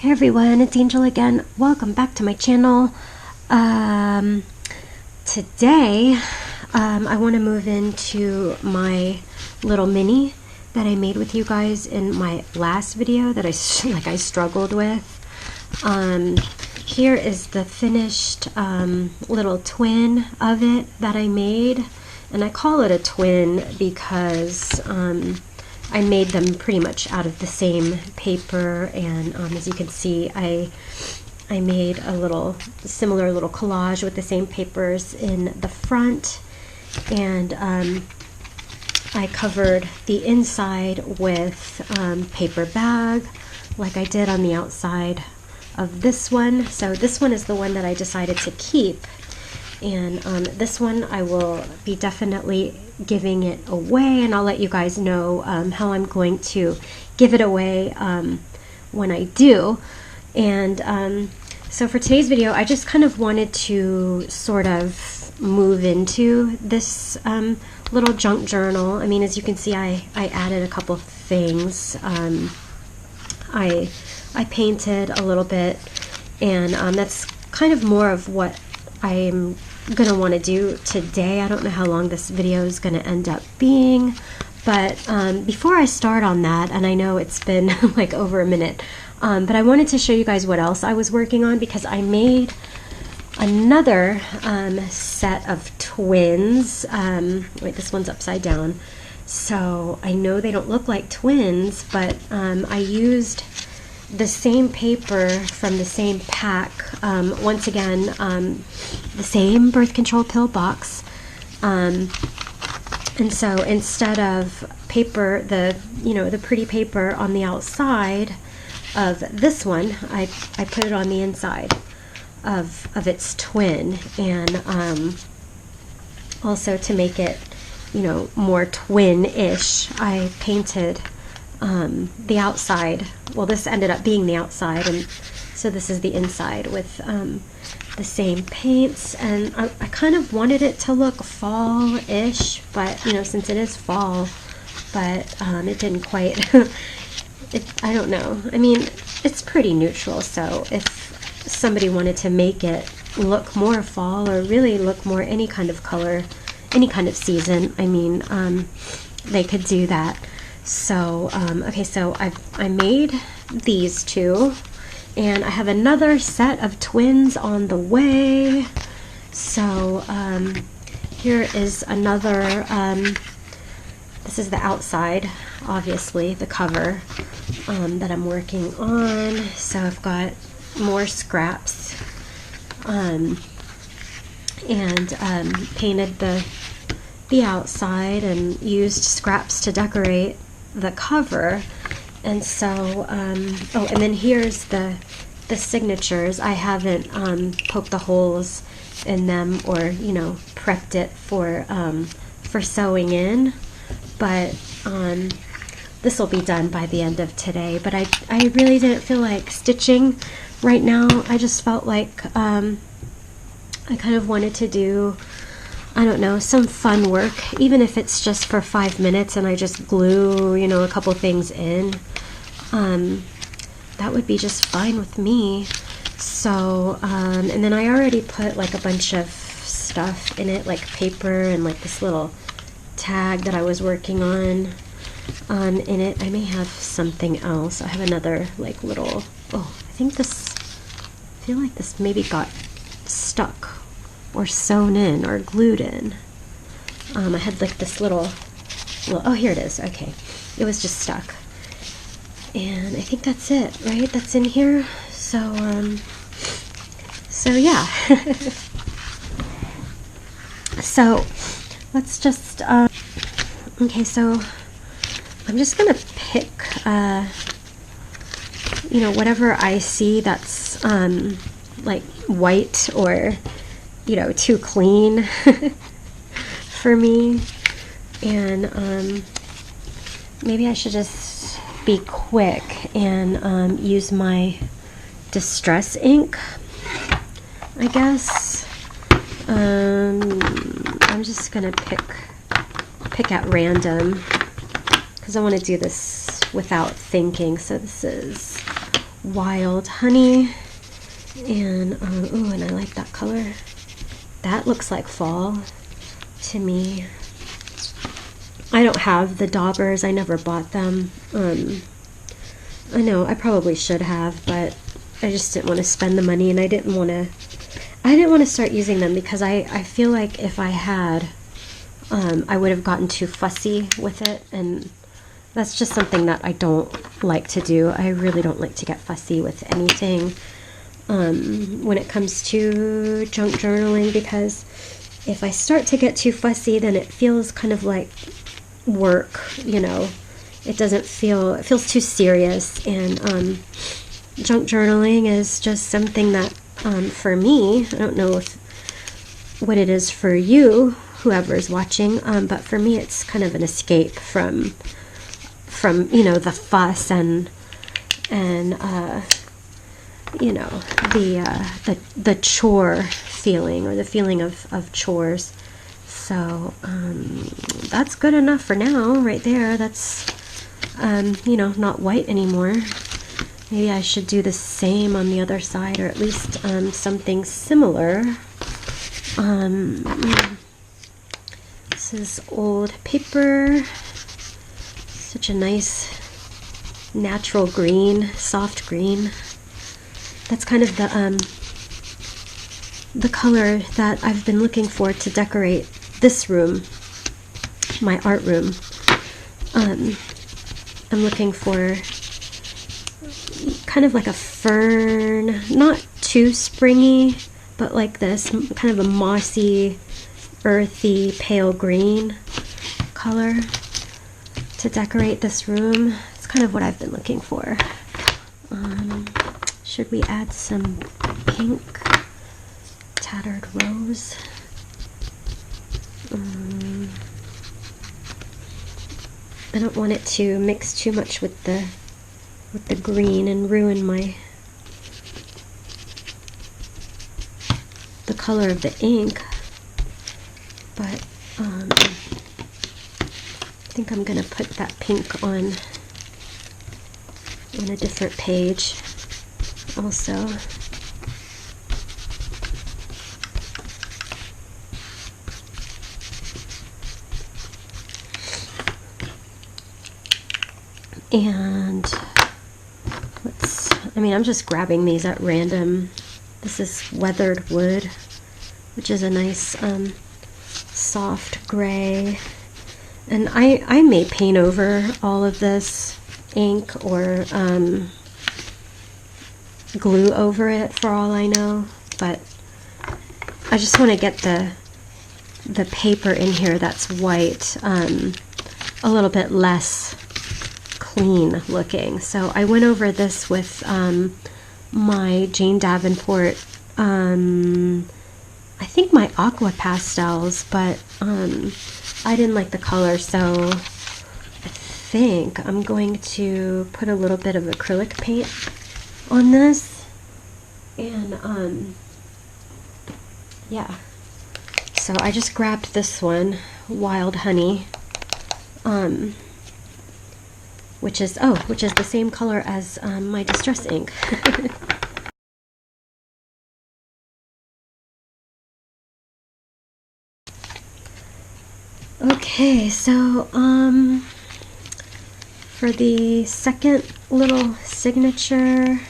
Hey everyone, it's Angel again. Welcome back to my channel. Today, I want to move into my little mini that I made with you guys in my last video that I struggled with. Here is the finished little twin of it that I made, and I call it a twin because I made them pretty much out of the same paper, and as you can see, I made a similar little collage with the same papers in the front, and I covered the inside with paper bag like I did on the outside of this one. So this one is the one that I decided to keep, and this one I will be definitely giving it away, and I'll let you guys know how I'm going to give it away when I do. And so for today's video, I just kind of wanted to sort of move into this little junk journal. I mean, as you can see, I added a couple things. I painted a little bit, and that's kind of more of what I'm gonna want to do today. I don't know how long this video is gonna end up being, but before I start on that, and I know it's been like over a minute, but I wanted to show you guys what else I was working on, because I made another set of twins. Wait, this one's upside down, so I know they don't look like twins, but I used the same paper from the same pack, once again, the same birth control pill box, and so instead of paper, the pretty paper on the outside of this one, I put it on the inside of its twin, and also to make it more twin-ish, I painted the outside. Well, this ended up being the outside, and so this is the inside with the same paints, and I kind of wanted it to look fall-ish, but since it is fall, but it didn't quite. I don't know. I mean, it's pretty neutral, so if somebody wanted to make it look more fall, or really look more any kind of color, any kind of season, I mean, they could do that. So okay, so I made these two, and I have another set of twins on the way. So here is another, this is the outside, obviously, the cover that I'm working on. So I've got more scraps, and painted the outside and used scraps to decorate the cover. And so oh, and then here's the signatures. I haven't poked the holes in them, or prepped it for sewing in, but this will be done by the end of today. But I really didn't feel like stitching right now. I just felt like I kind of wanted to do, I don't know, some fun work, even if it's just for 5 minutes and I just glue, a couple things in. That would be just fine with me. So, and then I already put like a bunch of stuff in it, like paper and like this little tag that I was working on in it. I may have something else. I have another like little, oh, I feel like this maybe got stuck or sewn in or glued in. I had like this little, oh, here it is. Okay, it was just stuck, and I think that's it, right? That's in here. So so yeah. So let's just okay, so I'm just gonna pick whatever I see that's like white or too clean for me, and maybe I should just be quick and use my distress ink, I guess. I'm just gonna pick at random, because I want to do this without thinking. So this is wild honey, and ooh, and I like that color. That looks like fall to me. I don't have the daubers. I never bought them. I know I probably should have, but I just didn't want to spend the money, and I didn't want to start using them because I feel like if I had, I would have gotten too fussy with it, and that's just something that I don't like to do. I really don't like to get fussy with anything when it comes to junk journaling, because if I start to get too fussy, then it feels kind of like work, you know. It feels too serious, and junk journaling is just something that for me, I don't know what it is for you, whoever's watching, but for me it's kind of an escape from you know, the fuss and you know, the chore feeling, or the feeling of chores. So that's good enough for now right there. That's you know, not white anymore. Maybe I should do the same on the other side, or at least something similar. This is old paper. Such a nice natural green, soft green. That's kind of the color that I've been looking for to decorate this room, my art room. I'm looking for kind of like a fern, not too springy, but like this kind of a mossy, earthy, pale green color to decorate this room. It's kind of what I've been looking for. Should we add some pink tattered rose? I don't want it to mix too much with the green and ruin the color of the ink, but I think I'm gonna put that pink on a different page also. And I'm just grabbing these at random. This is weathered wood, which is a nice soft gray. And I may paint over all of this ink, or glue over it for all I know, but I just want to get the paper in here that's white a little bit less clean looking. So I went over this with my Jane Davenport, I think my aqua pastels, but I didn't like the color, so I think I'm going to put a little bit of acrylic paint on this, and yeah, so I just grabbed this one, Wild Honey, which is the same color as my Distress ink. Okay, so for the second little signature,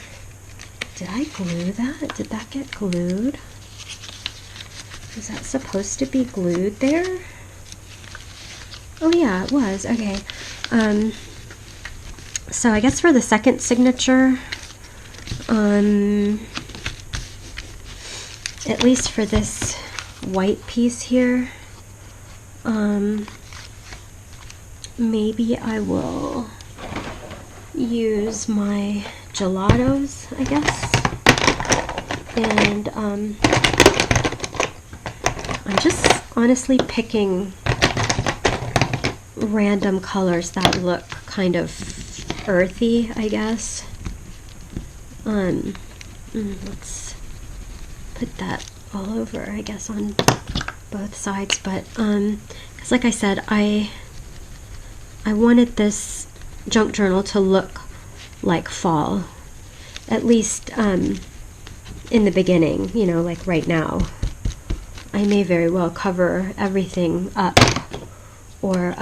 did I glue that? Did that get glued? Was that supposed to be glued there? Oh yeah, it was. Okay. So I guess for the second signature, at least for this white piece here, maybe I will use my gelatos, I guess, and I'm just honestly picking random colors that look kind of earthy, I guess. Let's put that all over, I guess, on both sides, but because like I said, I wanted this junk journal to look like fall, at least in the beginning, you know, like right now. I may very well cover everything up, or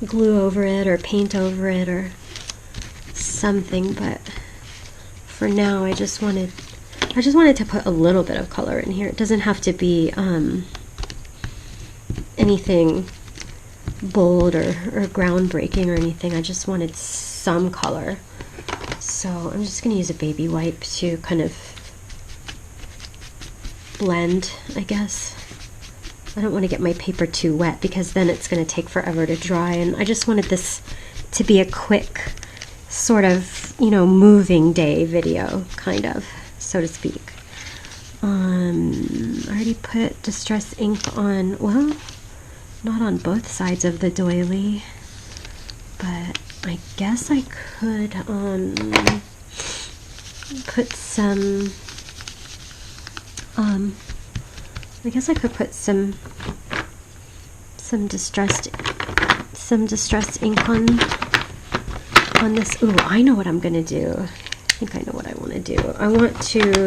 glue over it, or paint over it, or something, but for now I just wanted to put a little bit of color in here. It doesn't have to be anything bold or groundbreaking or anything. I just wanted some color. So I'm just going to use a baby wipe to kind of blend, I guess. I don't want to get my paper too wet because then it's going to take forever to dry, and I just wanted this to be a quick sort of, you know, moving day video, kind of, so to speak. I already put Distress ink on, well, not on both sides of the doily, but I guess I could put some I guess I could put some distressed ink on this. Ooh, I know what I'm gonna do. I think I know what I want to do.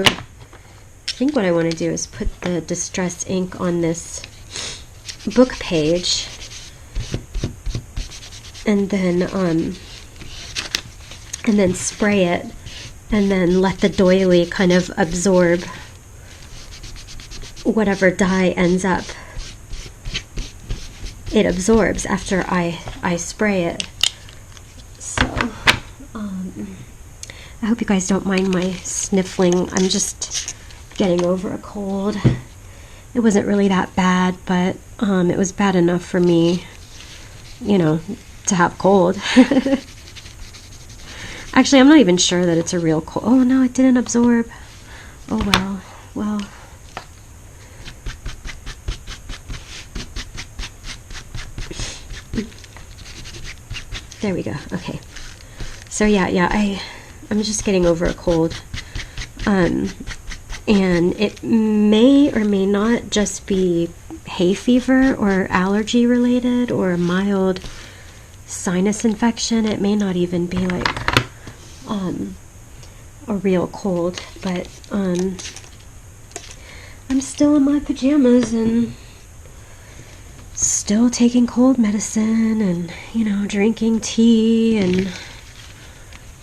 I think what I want to do is put the distressed ink on this book page, and then spray it, and then let the doily kind of absorb whatever dye ends up. It absorbs after I spray it. So I hope you guys don't mind my sniffling. I'm just getting over a cold. It wasn't really that bad, but it was bad enough for me, you know, to have cold. Actually, I'm not even sure that it's a real cold. Oh no, it didn't absorb. Oh well. Well. There we go. Okay. So yeah, I'm just getting over a cold. And it may or may not just be hay fever or allergy related or a mild sinus infection. It may not even be like a real cold, but I'm still in my pajamas and still taking cold medicine, and, you know, drinking tea and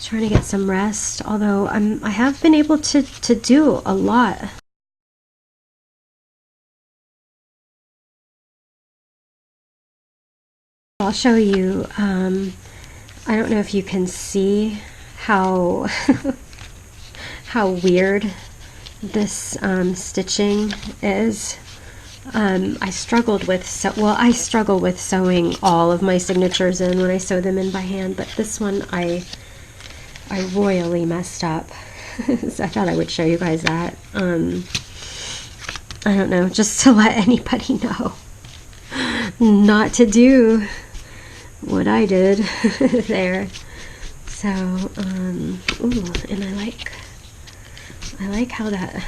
trying to get some rest, although I have been able to do a lot. I'll show you. I don't know if you can see how how weird this stitching is. I struggle with sewing all of my signatures in when I sew them in by hand, but this one I royally messed up. So I thought I would show you guys that. I don't know, just to let anybody know not to do what I did there. So, ooh, and I like how that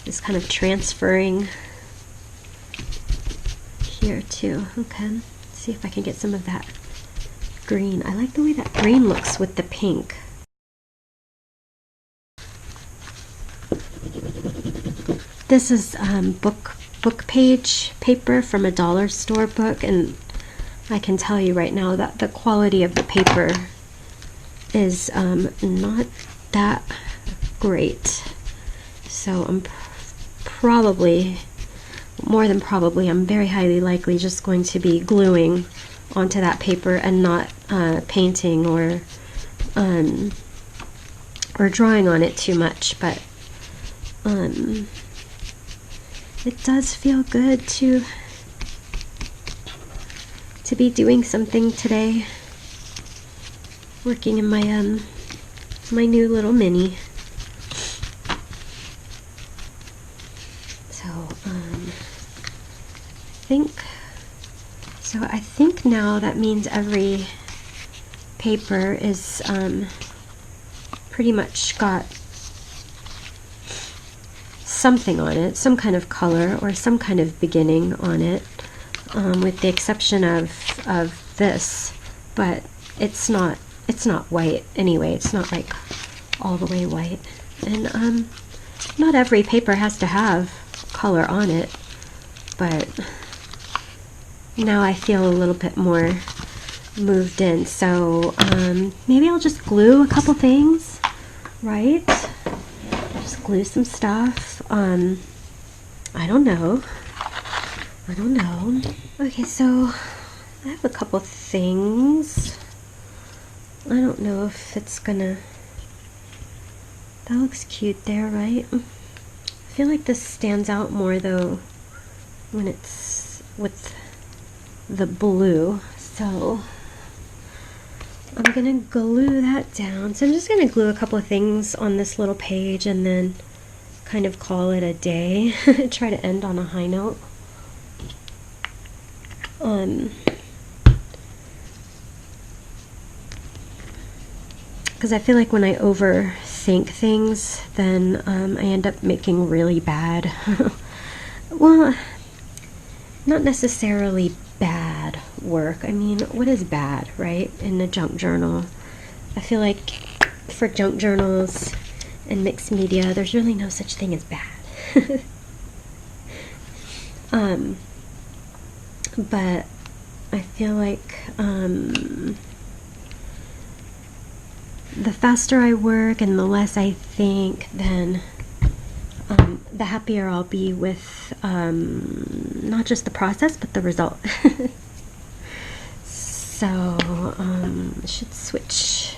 is kind of transferring here too. Okay, let's see if I can get some of that green. I like the way that green looks with the pink. This is book page paper from a dollar store book, and I can tell you right now that the quality of the paper is not that great. So I'm probably, more than probably, I'm very highly likely just going to be gluing onto that paper and not painting or drawing on it too much. But it does feel good to be doing something today, working in my my new little mini. I think now that means every paper is pretty much got something on it, some kind of color or some kind of beginning on it, with the exception of this, but it's not it's not white anyway. It's not like all the way white. And not every paper has to have color on it, but now I feel a little bit more moved in. So maybe I'll just glue a couple things, right? Just glue some stuff. I don't know. Okay, so I have a couple things. I don't know if it's gonna... That looks cute there, right? I feel like this stands out more though when it's with the blue. So I'm gonna glue that down. So I'm just gonna glue a couple of things on this little page and then kind of call it a day. Try to end on a high note. Because I feel like when I overthink things, then I end up making really bad, well, not necessarily bad work. I mean, what is bad, right, in a junk journal? I feel like for junk journals and mixed media, there's really no such thing as bad. But I feel like the faster I work and the less I think, then the happier I'll be with not just the process, but the result. So I should switch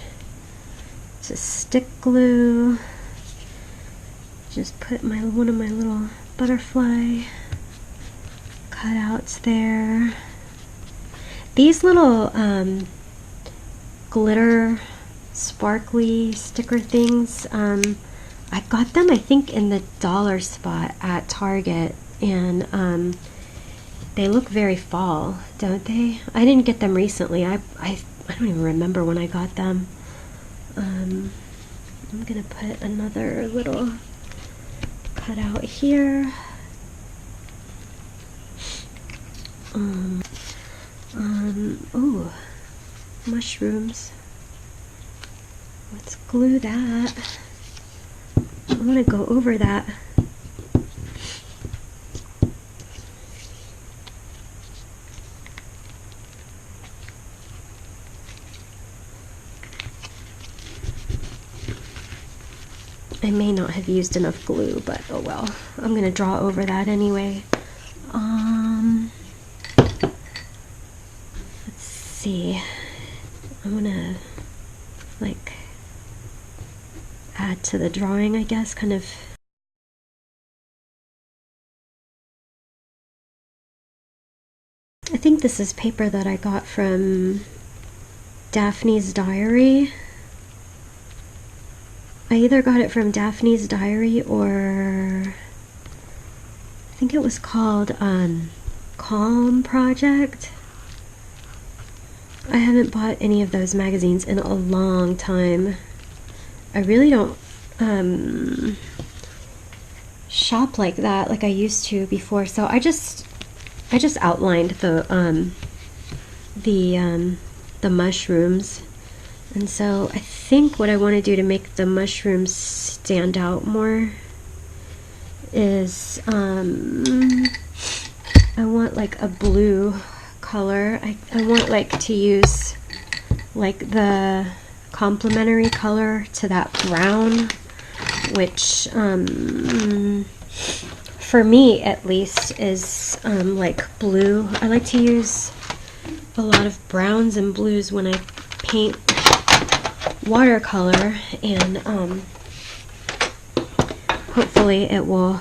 to stick glue. Just put one of my little butterfly cutouts there. These little glitter sparkly sticker things, I got them, I think, in the dollar spot at Target, and they look very fall, don't they? I didn't get them recently. I don't even remember when I got them. I'm gonna put another little cutout here. Oh, mushrooms. Let's glue that. I want to go over that. I may not have used enough glue, but oh well. I'm going to draw over that anyway. Let's see. I want to like add to the drawing, I guess, kind of. I think this is paper that I got from Daphne's Diary. I either got it from Daphne's Diary or I think it was called Calm Project. I haven't bought any of those magazines in a long time. I really don't shop like that like I used to before. So I just outlined the mushrooms, and so I think what I want to do to make the mushrooms stand out more is I want like a blue color. I want like to use like the complementary color to that brown, which for me at least is like blue. I like to use a lot of browns and blues when I paint watercolor, and hopefully it will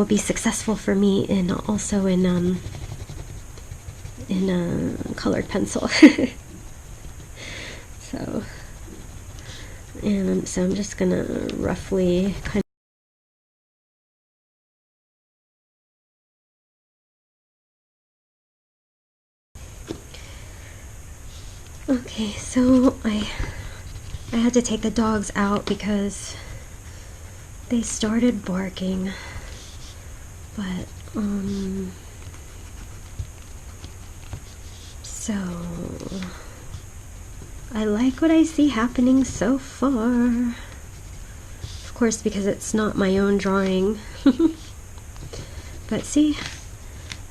be successful for me in also in colored pencil. So I'm just gonna roughly kind of. Okay, so I had to take the dogs out because they started barking, but so I like what I see happening so far. Of course, because it's not my own drawing. But see,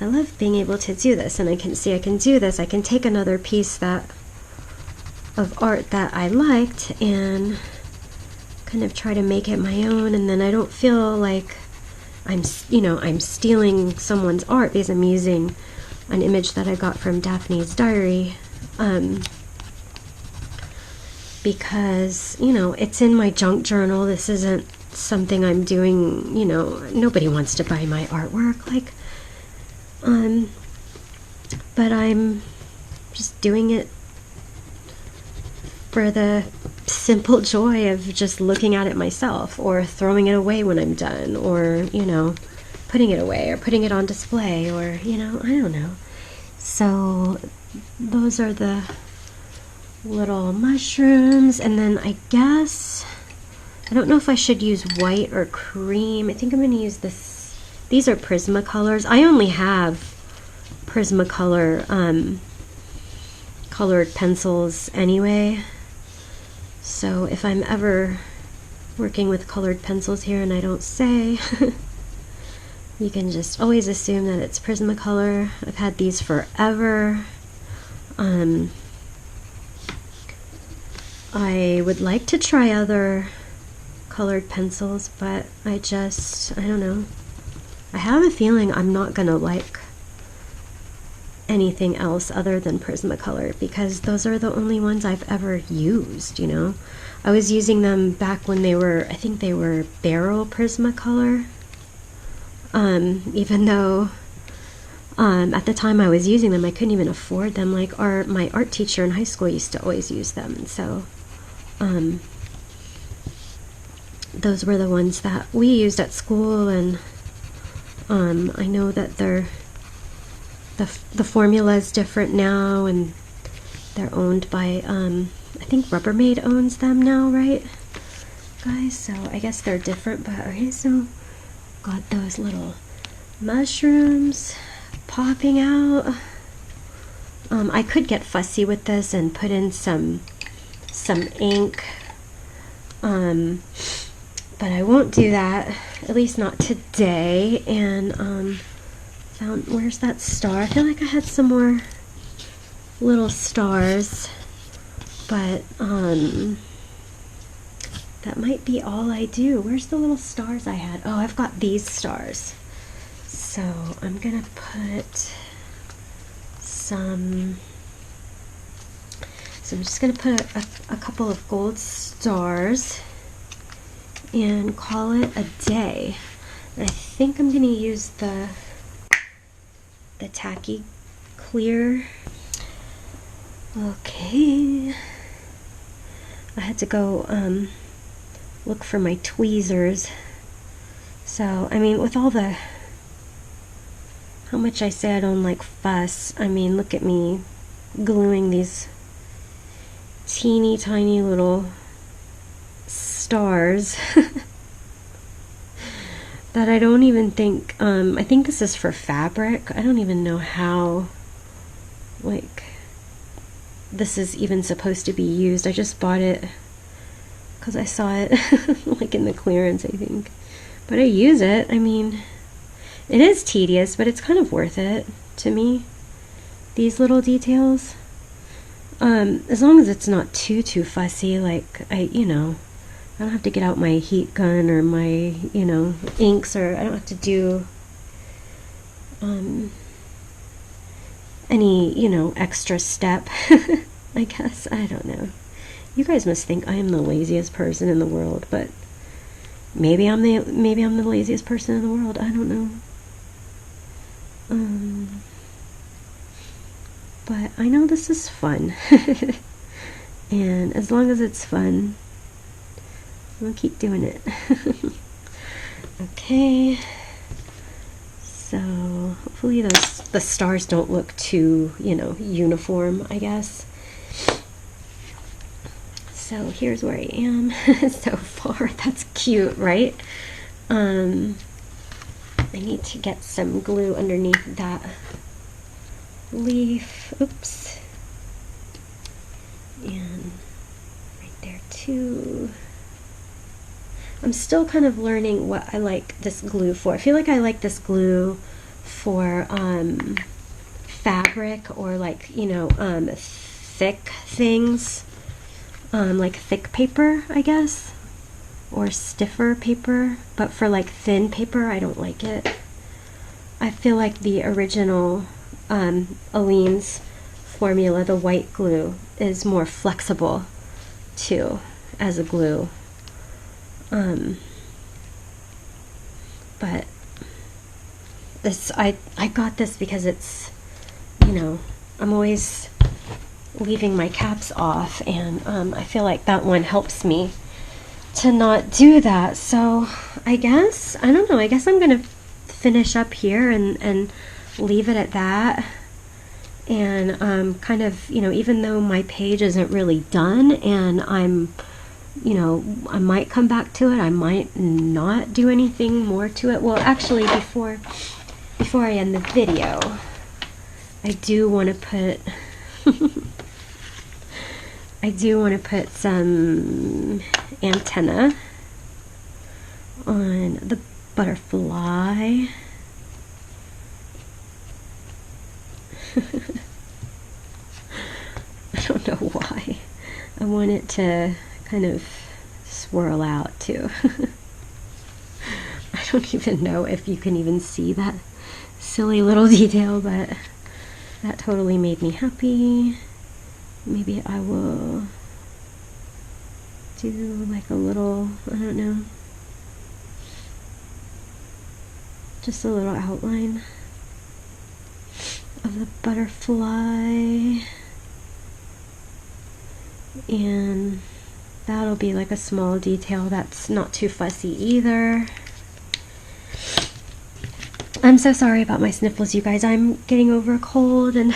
I love being able to do this, and I can see I can do this. I can take another piece of art that I liked and kind of try to make it my own, and then I don't feel like I'm stealing someone's art because I'm using an image that I got from Daphne's diary. Because, it's in my junk journal. This isn't something I'm doing, nobody wants to buy my artwork. But I'm just doing it for the simple joy of just looking at it myself, or throwing it away when I'm done, or, putting it away, or putting it on display, or, I don't know. So those are the little mushrooms, and then I guess I don't know if I should use white or cream. I think I'm going to use this. These are Prismacolors. I only have Prismacolor colored pencils anyway, so if I'm ever working with colored pencils here and I don't say, you can just always assume that it's Prismacolor. I've had these forever. I would like to try other colored pencils, but I don't know. I have a feeling I'm not gonna like anything else other than Prismacolor, because those are the only ones I've ever used, I was using them back when I think they were barrel Prismacolor. Even though at the time I was using them, I couldn't even afford them. Like my art teacher in high school used to always use them, and so those were the ones that we used at school. And I know that the formula is different now, and they're owned by I think Rubbermaid owns them now, right, guys? So I guess they're different. But okay, so got those little mushrooms popping out. I could get fussy with this and put in some ink, but I won't do that, at least not today. And where's that star? I feel like I had some more little stars, but that might be all I do. Where's the little stars I had? Oh, I've got these stars. So I'm gonna put some. So I'm just gonna put a couple of gold stars and call it a day. And I think I'm gonna use the tacky clear. Okay. I had to go look for my tweezers. So, I mean, with all the, how much I say I don't like fuss, I mean, look at me gluing these teeny tiny little stars that I don't even think, I think this is for fabric. I don't even know how, like, this is even supposed to be used. I just bought it because I saw it like in the clearance, I think. But I use it. I mean, it is tedious, but it's kind of worth it to me. These little details. As long as it's not too fussy, like I don't have to get out my heat gun or my, inks, or I don't have to do any, extra step. I guess. I don't know. You guys must think I am the laziest person in the world, but maybe I'm the laziest person in the world. I don't know. But I know this is fun. And as long as it's fun, we'll keep doing it. Okay. So hopefully the stars don't look too, uniform, I guess. So here's where I am so far. That's cute, right? I need to get some glue underneath that leaf. Oops. And right there too. I'm still kind of learning what I like this glue for. I feel like I like this glue for fabric, or like, you know, thick things, like thick paper, I guess, or stiffer paper. But for like thin paper, I don't like it. I feel like the original Aline's formula, the white glue, is more flexible too as a glue. But this, I got this because it's, you know, I'm always leaving my caps off, and I feel like that one helps me to not do that. So I guess, I don't know, I guess I'm gonna finish up here and leave it at that. And kind of, you know, even though my page isn't really done, and I'm, you know, I might come back to it, I might not do anything more to it. Well, actually, before I end the video, I do want to put I do want to put some antenna on the butterfly. I don't know why. I want it to kind of swirl out too. I don't even know if you can even see that silly little detail, but that totally made me happy. Maybe I will do like a little, I don't know, just a little outline of the butterfly, and that'll be like a small detail that's not too fussy either. I'm so sorry about my sniffles, you guys. I'm getting over a cold, and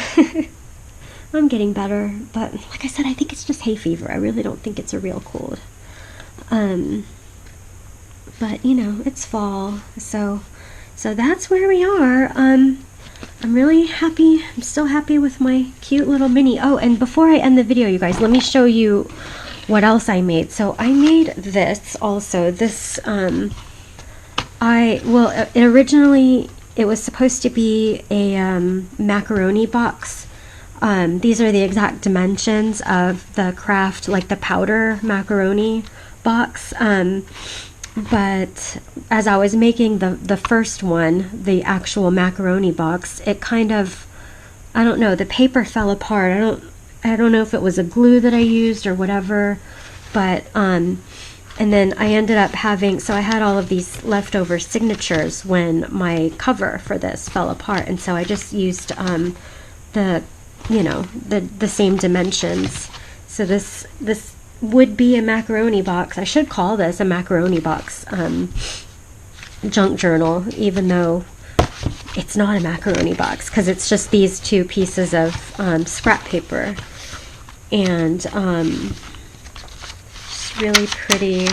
I'm getting better, but like I said, I think it's just hay fever. I really don't think it's a real cold. But you know, it's fall, so that's where we are. I'm really happy. I'm still happy with my cute little mini. Oh, and before I end the video, you guys, let me show you what else I made. So I made this also. This originally it was supposed to be a macaroni box. These are the exact dimensions of the Kraft, like the powder macaroni box. But as I was making the first one, the actual macaroni box, it kind of, I don't know, the paper fell apart. I don't know if it was a glue that I used or whatever, but and then I ended up having, so I had all of these leftover signatures when my cover for this fell apart, and so I just used the, you know, the same dimensions. So this would be a macaroni box. I should call this a macaroni box junk journal, even though it's not a macaroni box, because it's just these two pieces of scrap paper, and just really pretty.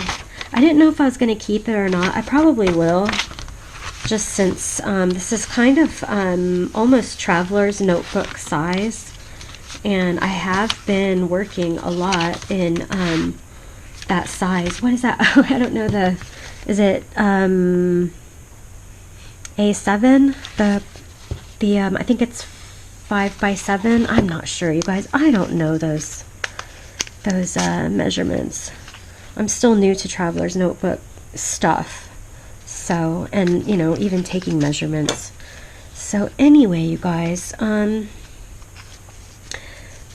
I didn't know if I was going to keep it or not. I probably will, just since this is kind of almost traveler's notebook size, and I have been working a lot in that size. What is that? Oh, I don't know, is it A7? The I think it's 5x7. I'm not sure, you guys. I don't know those measurements. I'm still new to traveler's notebook stuff, so, and you know, even taking measurements. So anyway, you guys,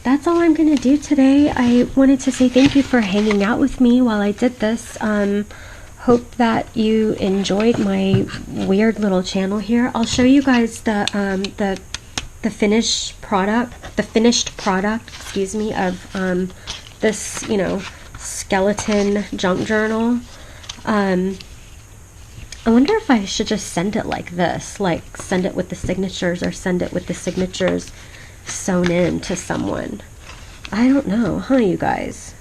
that's all I'm gonna do today. I wanted to say thank you for hanging out with me while I did this. Hope that you enjoyed my weird little channel here. I'll show you guys the finished product, excuse me, of this, you know, skeleton junk journal. I wonder if I should just send it like this, like send it with the signatures, or send it with the signatures sewn in to someone. I don't know, huh, you guys?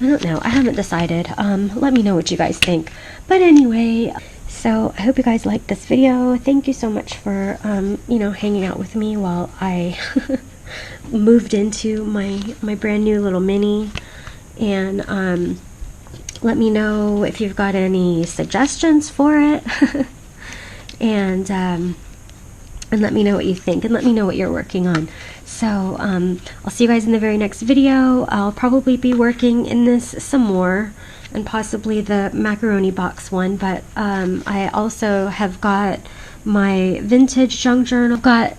I don't know. I haven't decided. Let me know what you guys think. But anyway, so I hope you guys liked this video. Thank you so much for, you know, hanging out with me while I moved into my brand new little mini. And let me know if you've got any suggestions for it. And let me know what you think, and let me know what you're working on. So I'll see you guys in the very next video. I'll probably be working in this some more, and possibly the macaroni box one, but I also have got my vintage junk journal. I've got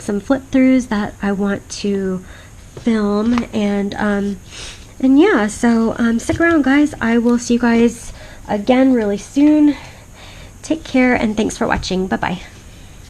some flip throughs that I want to film, and yeah, so stick around, guys. I will see you guys again really soon. Take care, and thanks for watching. Bye bye.